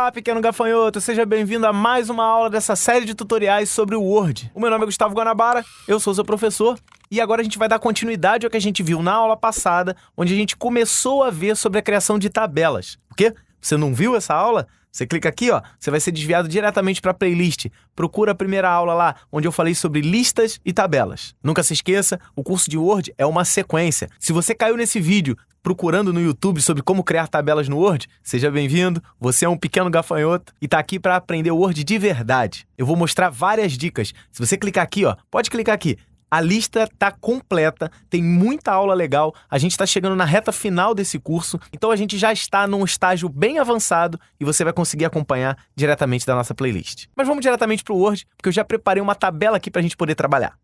Olá, pequeno gafanhoto, seja bem-vindo a mais uma aula dessa série de tutoriais sobre o Word. O meu nome é Gustavo Guanabara, eu sou seu professor, e agora a gente vai dar continuidade ao que a gente viu na aula passada, onde a gente começou a ver sobre a criação de tabelas. O quê? Você não viu essa aula? Você clica aqui, ó, você vai ser desviado diretamente para a playlist. Procura a primeira aula lá, onde eu falei sobre listas e tabelas. Nunca se esqueça, o curso de Word é uma sequência. Se você caiu nesse vídeo procurando no YouTube sobre como criar tabelas no Word, seja bem-vindo, você é um pequeno gafanhoto e está aqui para aprender Word de verdade. Eu vou mostrar várias dicas. Se você clicar aqui, ó, pode clicar aqui. A lista tá completa, tem muita aula legal, a gente está chegando na reta final desse curso, então a gente já está num estágio bem avançado e você vai conseguir acompanhar diretamente da nossa playlist. Mas vamos diretamente para o Word, porque eu já preparei uma tabela aqui para a gente poder trabalhar.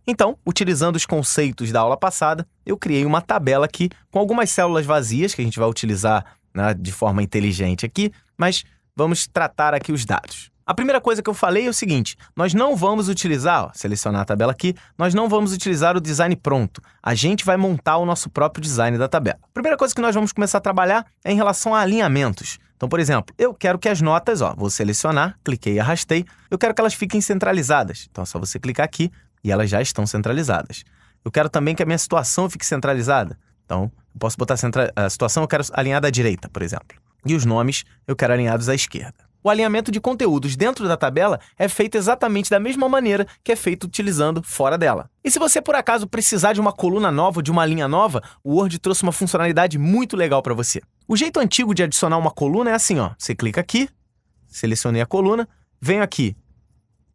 Então, utilizando os conceitos da aula passada, eu criei uma tabela aqui com algumas células vazias que a gente vai utilizar, né, de forma inteligente aqui, mas vamos tratar aqui os dados. A primeira coisa que eu falei é o seguinte, nós não vamos utilizar, ó, selecionar a tabela aqui, nós não vamos utilizar o design pronto. A gente vai montar o nosso próprio design da tabela. A primeira coisa que nós vamos começar a trabalhar é em relação a alinhamentos. Então, por exemplo, eu quero que as notas, ó, vou selecionar, cliquei e arrastei, eu quero que elas fiquem centralizadas. Então é só você clicar aqui e elas já estão centralizadas. Eu quero também que a minha situação fique centralizada. Então, eu posso botar a situação eu quero alinhada à direita, por exemplo. E os nomes eu quero alinhados à esquerda. O alinhamento de conteúdos dentro da tabela é feito exatamente da mesma maneira que é feito utilizando fora dela. E se você, por acaso, precisar de uma coluna nova ou de uma linha nova, o Word trouxe uma funcionalidade muito legal para você. O jeito antigo de adicionar uma coluna é assim, ó. Você clica aqui, selecionei a coluna, venho aqui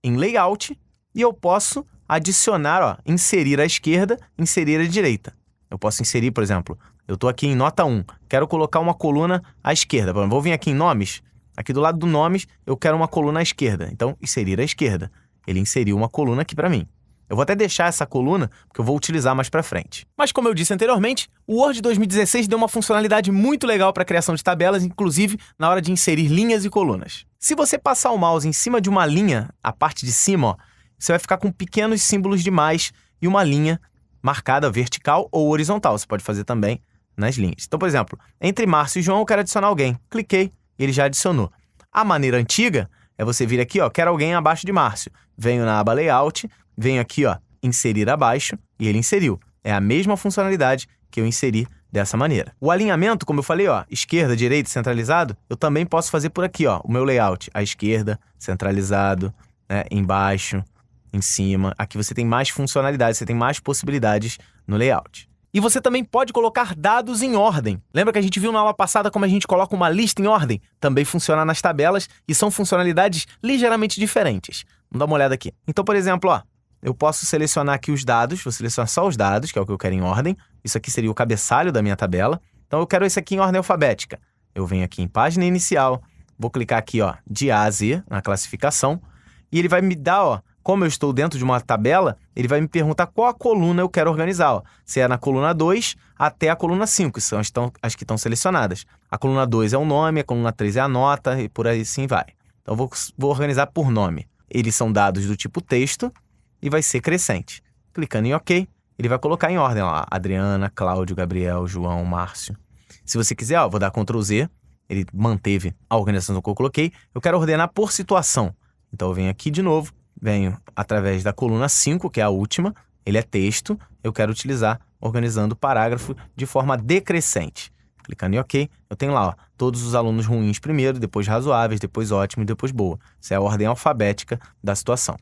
em Layout e eu posso adicionar, ó, inserir à esquerda, inserir à direita. Eu posso inserir, por exemplo, eu estou aqui em nota 1, quero colocar uma coluna à esquerda. Vou vir aqui em nomes. Aqui do lado do nomes, eu quero uma coluna à esquerda. Então, inserir à esquerda. Ele inseriu uma coluna aqui para mim. Eu vou até deixar essa coluna, porque eu vou utilizar mais para frente. Mas como eu disse anteriormente, o Word 2016 deu uma funcionalidade muito legal para a criação de tabelas, inclusive na hora de inserir linhas e colunas. Se você passar o mouse em cima de uma linha, a parte de cima, ó, você vai ficar com pequenos símbolos de mais e uma linha marcada vertical ou horizontal. Você pode fazer também nas linhas. Então, por exemplo, entre Márcio e João, eu quero adicionar alguém. Cliquei. Ele já adicionou. A maneira antiga é você vir aqui, ó, quero alguém abaixo de Márcio. Venho na aba Layout, venho aqui, ó, inserir abaixo e ele inseriu. É a mesma funcionalidade que eu inseri dessa maneira. O alinhamento, como eu falei, ó, esquerda, direita, centralizado, eu também posso fazer por aqui, ó, o meu layout. À esquerda, centralizado, né, embaixo, em cima. Aqui você tem mais funcionalidades, você tem mais possibilidades no layout. E você também pode colocar dados em ordem. Lembra que a gente viu na aula passada como a gente coloca uma lista em ordem? Também funciona nas tabelas e são funcionalidades ligeiramente diferentes. Vamos dar uma olhada aqui. Então, por exemplo, ó, eu posso selecionar aqui os dados, vou selecionar só os dados, que é o que eu quero em ordem. Isso aqui seria o cabeçalho da minha tabela. Então, eu quero esse aqui em ordem alfabética. Eu venho aqui em página inicial, vou clicar aqui, ó, de A a Z, na classificação, e ele vai me dar, ó, como eu estou dentro de uma tabela, ele vai me perguntar qual a coluna eu quero organizar. Ó. Se é na coluna 2 até a coluna 5, que são as que estão selecionadas. A coluna 2 é o nome, a coluna 3 é a nota e por aí sim vai. Então, eu vou organizar por nome. Eles são dados do tipo texto e vai ser crescente. Clicando em OK, ele vai colocar em ordem. Ó, Adriana, Cláudio, Gabriel, João, Márcio. Se você quiser, ó, vou dar Ctrl Z. Ele manteve a organização que eu coloquei. Eu quero ordenar por situação. Então, eu venho aqui de novo. Venho através da coluna 5, que é a última, ele é texto, eu quero utilizar organizando o parágrafo de forma decrescente. Clicando em OK, eu tenho lá, ó, todos os alunos ruins primeiro, depois razoáveis, depois ótimo e depois boa. Essa é a ordem alfabética da situação.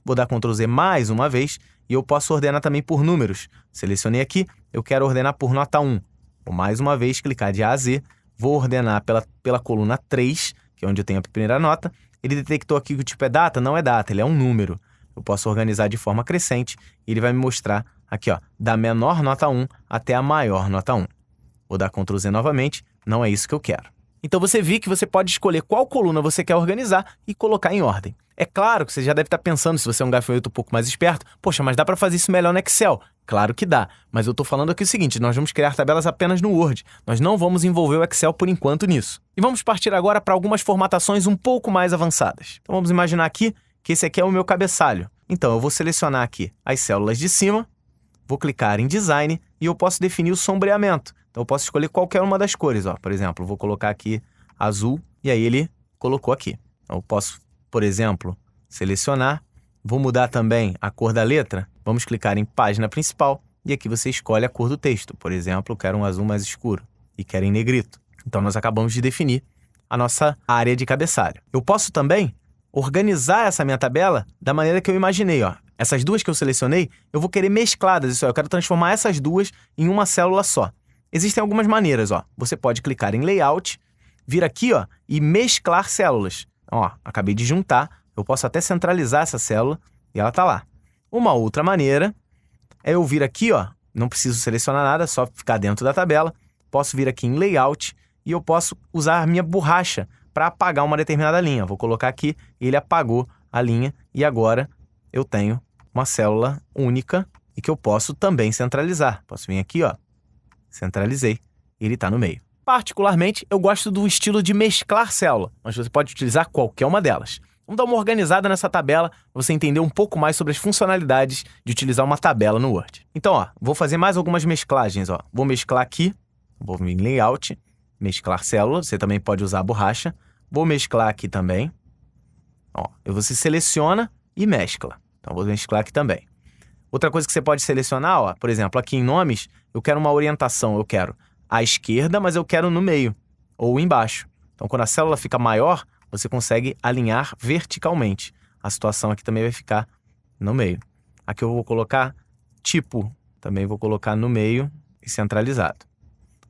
Vou dar Ctrl Z mais uma vez e eu posso ordenar também por números. Selecionei aqui, eu quero ordenar por nota 1. Vou mais uma vez clicar de A a Z, vou ordenar pela coluna 3, que é onde eu tenho a primeira nota. Ele detectou aqui que o tipo é data, não é data, ele é um número. Eu posso organizar de forma crescente e ele vai me mostrar aqui, ó, da menor nota 1 até a maior nota 1. Vou dar Ctrl Z novamente, não é isso que eu quero. Então você viu que você pode escolher qual coluna você quer organizar e colocar em ordem. É claro que você já deve estar pensando, se você é um gafanhoto um pouco mais esperto, poxa, mas dá para fazer isso melhor no Excel? Claro que dá, mas eu estou falando aqui o seguinte, nós vamos criar tabelas apenas no Word, nós não vamos envolver o Excel por enquanto nisso. E vamos partir agora para algumas formatações um pouco mais avançadas. Então vamos imaginar aqui que esse aqui é o meu cabeçalho. Então eu vou selecionar aqui as células de cima, vou clicar em Design e eu posso definir o sombreamento. Então eu posso escolher qualquer uma das cores, ó. Por exemplo, vou colocar aqui azul e aí ele colocou aqui. Então, eu posso, por exemplo, selecionar. Vou mudar também a cor da letra. Vamos clicar em página principal e aqui você escolhe a cor do texto. Por exemplo, eu quero um azul mais escuro e quero em negrito. Então, nós acabamos de definir a nossa área de cabeçalho. Eu posso também organizar essa minha tabela da maneira que eu imaginei. Ó. Essas duas que eu selecionei, eu vou querer mescladas. Isso aí, eu quero transformar essas duas em uma célula só. Existem algumas maneiras. Ó. Você pode clicar em Layout, vir aqui ó, e mesclar células. Ó, acabei de juntar. Eu posso até centralizar essa célula e ela está lá. Uma outra maneira é eu vir aqui, ó, não preciso selecionar nada, só ficar dentro da tabela. Posso vir aqui em Layout e eu posso usar a minha borracha para apagar uma determinada linha. Vou colocar aqui, ele apagou a linha e agora eu tenho uma célula única e que eu posso também centralizar. Posso vir aqui, ó, centralizei, e ele está no meio. Particularmente, eu gosto do estilo de mesclar célula, mas você pode utilizar qualquer uma delas. Vamos dar uma organizada nessa tabela para você entender um pouco mais sobre as funcionalidades de utilizar uma tabela no Word. Então, ó, vou fazer mais algumas mesclagens. Ó. Vou mesclar aqui, vou vir em Layout, mesclar célula, você também pode usar a borracha. Vou mesclar aqui também. Ó, você seleciona e mescla. Então, vou mesclar aqui também. Outra coisa que você pode selecionar, ó, por exemplo, aqui em nomes, eu quero uma orientação, eu quero à esquerda, mas eu quero no meio ou embaixo. Então, quando a célula fica maior, você consegue alinhar verticalmente. A situação aqui também vai ficar no meio. Aqui eu vou colocar tipo, também vou colocar no meio e centralizado.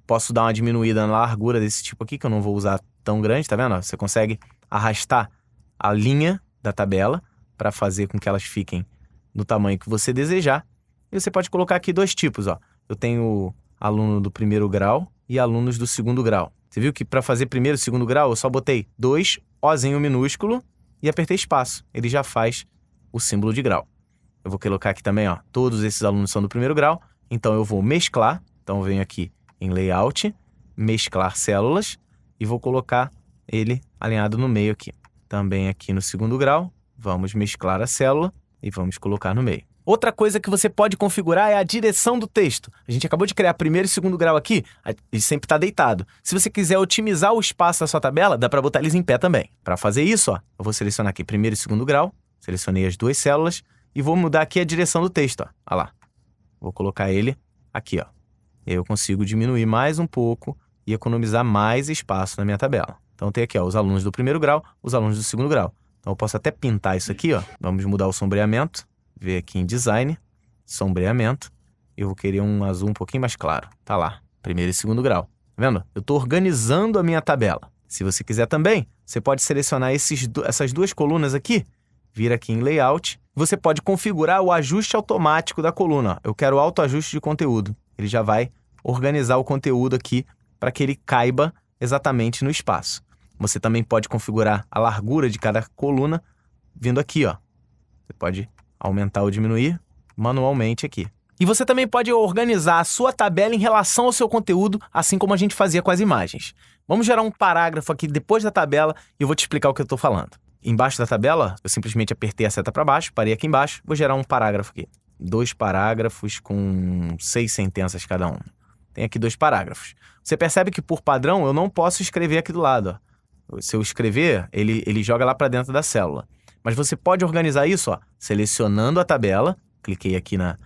Posso dar uma diminuída na largura desse tipo aqui, que eu não vou usar tão grande, tá vendo? Você consegue arrastar a linha da tabela para fazer com que elas fiquem no tamanho que você desejar. E você pode colocar aqui dois tipos, ó. Eu tenho aluno do primeiro grau e alunos do segundo grau. Você viu que para fazer primeiro e segundo grau, eu só botei 2 Ozinho minúsculo e apertei espaço. Ele já faz o símbolo de grau. Eu vou colocar aqui também, ó, todos esses alunos são do primeiro grau, então eu vou mesclar. Então eu venho aqui em Layout, mesclar células e vou colocar ele alinhado no meio aqui. Também aqui no segundo grau, vamos mesclar a célula e vamos colocar no meio. Outra coisa que você pode configurar é a direção do texto. A gente acabou de criar primeiro e segundo grau aqui, ele sempre está deitado. Se você quiser otimizar o espaço da sua tabela, dá para botar eles em pé também. Para fazer isso, ó, eu vou selecionar aqui primeiro e segundo grau, selecionei as duas células e vou mudar aqui a direção do texto. Ó. Olha lá. Vou colocar ele aqui. Ó. E aí eu consigo diminuir mais um pouco e economizar mais espaço na minha tabela. Então tem aqui ó, os alunos do primeiro grau, os alunos do segundo grau. Então eu posso até pintar isso aqui. Ó. Vamos mudar o sombreamento. Ver aqui em Design, sombreamento, eu vou querer um azul um pouquinho mais claro. Tá lá, primeiro e segundo grau. Tá vendo? Eu estou organizando a minha tabela. Se você quiser também, você pode selecionar essas duas colunas aqui, vir aqui em Layout. Você pode configurar o ajuste automático da coluna. Eu quero autoajuste de conteúdo. Ele já vai organizar o conteúdo aqui para que ele caiba exatamente no espaço. Você também pode configurar a largura de cada coluna vindo aqui, ó. Você pode aumentar ou diminuir manualmente aqui. E você também pode organizar a sua tabela em relação ao seu conteúdo, assim como a gente fazia com as imagens. Vamos gerar um parágrafo aqui depois da tabela e eu vou te explicar o que eu estou falando. Embaixo da tabela, eu simplesmente apertei a seta para baixo, parei aqui embaixo, vou gerar um parágrafo aqui. 2 parágrafos com 6 sentenças cada um. Tem aqui 2 parágrafos. Você percebe que, por padrão, eu não posso escrever aqui do lado. Ó. Se eu escrever, ele joga lá para dentro da célula. Mas você pode organizar isso, ó, selecionando a tabela, cliquei aqui na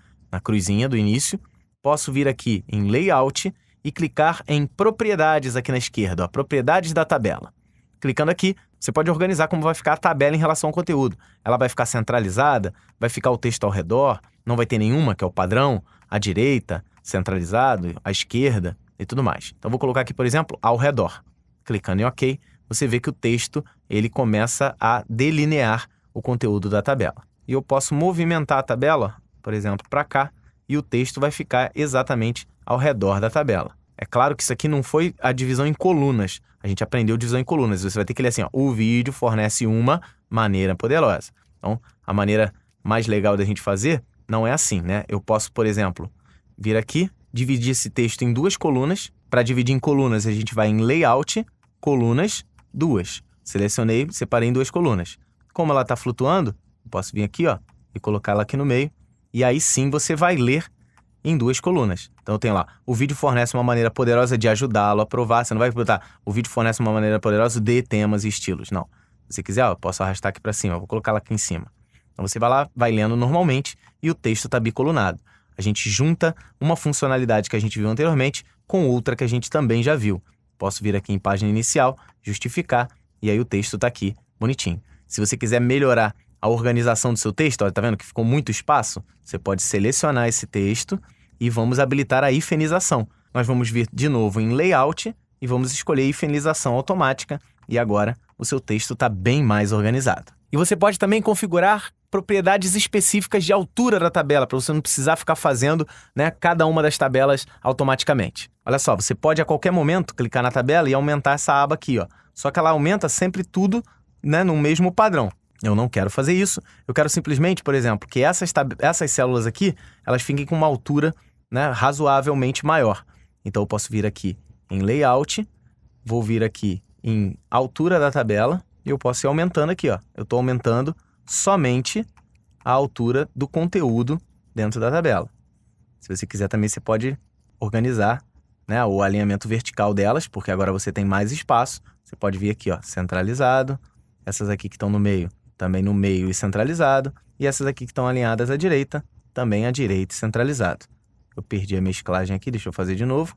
cruzinha do início, posso vir aqui em Layout e clicar em Propriedades aqui na esquerda, ó, Propriedades da tabela. Clicando aqui, você pode organizar como vai ficar a tabela em relação ao conteúdo. Ela vai ficar centralizada, vai ficar o texto ao redor, não vai ter nenhuma, que é o padrão, à direita, centralizado, à esquerda e tudo mais. Então, vou colocar aqui, por exemplo, ao redor. Clicando em OK, você vê que o texto ele começa a delinear o conteúdo da tabela. E eu posso movimentar a tabela, por exemplo, para cá, e o texto vai ficar exatamente ao redor da tabela. É claro que isso aqui não foi a divisão em colunas. A gente aprendeu divisão em colunas. Você vai ter que ler assim, ó, o vídeo fornece uma maneira poderosa. Então, a maneira mais legal da gente fazer não é assim, né? Eu posso, por exemplo, vir aqui, dividir esse texto em 2 colunas. Para dividir em colunas, a gente vai em Layout, Colunas, 2. Selecionei, separei em 2 colunas. Como ela está flutuando, eu posso vir aqui ó, e colocá-la aqui no meio. E aí sim você vai ler em 2 colunas. Então eu tenho lá, o vídeo fornece uma maneira poderosa de ajudá-lo a provar. Você não vai botar, o vídeo fornece uma maneira poderosa de temas e estilos. Não. Se você quiser, eu posso arrastar aqui para cima, eu vou colocar ela aqui em cima. Então você vai lá, vai lendo normalmente e o texto está bicolunado. A gente junta uma funcionalidade que a gente viu anteriormente com outra que a gente também já viu. Posso vir aqui em página inicial, justificar, e aí o texto está aqui, bonitinho. Se você quiser melhorar a organização do seu texto, olha, tá vendo que ficou muito espaço? Você pode selecionar esse texto e vamos habilitar a hifenização. Nós vamos vir de novo em Layout e vamos escolher hifenização automática e agora o seu texto está bem mais organizado. E você pode também configurar propriedades específicas de altura da tabela, para você não precisar ficar fazendo, né, cada uma das tabelas automaticamente. Olha só, você pode a qualquer momento clicar na tabela e aumentar essa aba aqui, ó. Só que ela aumenta sempre tudo, né, no mesmo padrão. Eu não quero fazer isso. Eu quero simplesmente, por exemplo, que essas células aqui, elas fiquem com uma altura, né, razoavelmente maior. Então eu posso vir aqui em Layout, vou vir aqui em altura da tabela e eu posso ir aumentando aqui, ó. Eu estou aumentando somente a altura do conteúdo dentro da tabela. Se você quiser também, você pode organizar, né, o alinhamento vertical delas, porque agora você tem mais espaço. Você pode vir aqui, ó, centralizado. Essas aqui que estão no meio, também no meio e centralizado. E essas aqui que estão alinhadas à direita, também à direita e centralizado. Eu perdi a mesclagem aqui, deixa eu fazer de novo.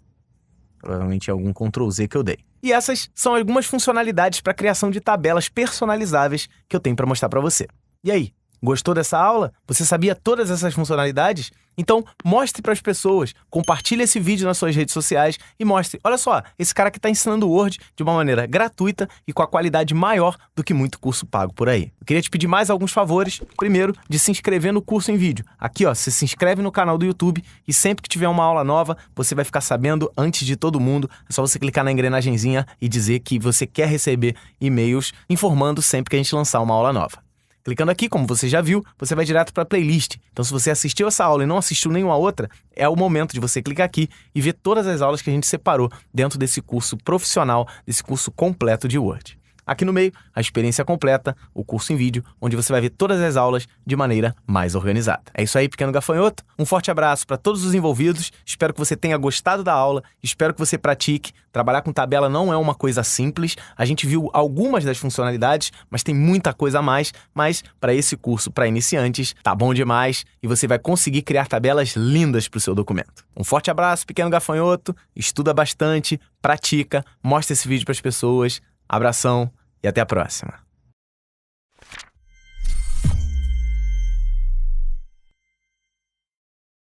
Provavelmente é algum Ctrl Z que eu dei. E essas são algumas funcionalidades para a criação de tabelas personalizáveis que eu tenho para mostrar para você. E aí, gostou dessa aula? Você sabia todas essas funcionalidades? Então, mostre para as pessoas, compartilhe esse vídeo nas suas redes sociais e mostre, olha só, esse cara que está ensinando o Word de uma maneira gratuita e com a qualidade maior do que muito curso pago por aí. Eu queria te pedir mais alguns favores. Primeiro, de se inscrever no curso em vídeo. Aqui, ó, você se inscreve no canal do YouTube e sempre que tiver uma aula nova, você vai ficar sabendo antes de todo mundo. É só você clicar na engrenagenzinha e dizer que você quer receber e-mails informando sempre que a gente lançar uma aula nova. Clicando aqui, como você já viu, você vai direto para a playlist. Então, se você assistiu essa aula e não assistiu nenhuma outra, é o momento de você clicar aqui e ver todas as aulas que a gente separou dentro desse curso profissional, desse curso completo de Word. Aqui no meio, a experiência completa, o curso em vídeo, onde você vai ver todas as aulas de maneira mais organizada. É isso aí, pequeno gafanhoto. Um forte abraço para todos os envolvidos. Espero que você tenha gostado da aula. Espero que você pratique. Trabalhar com tabela não é uma coisa simples. A gente viu algumas das funcionalidades, mas tem muita coisa a mais. Mas para esse curso, para iniciantes, tá bom demais e você vai conseguir criar tabelas lindas para o seu documento. Um forte abraço, pequeno gafanhoto. Estuda bastante, pratica, mostra esse vídeo para as pessoas. Abração e até a próxima.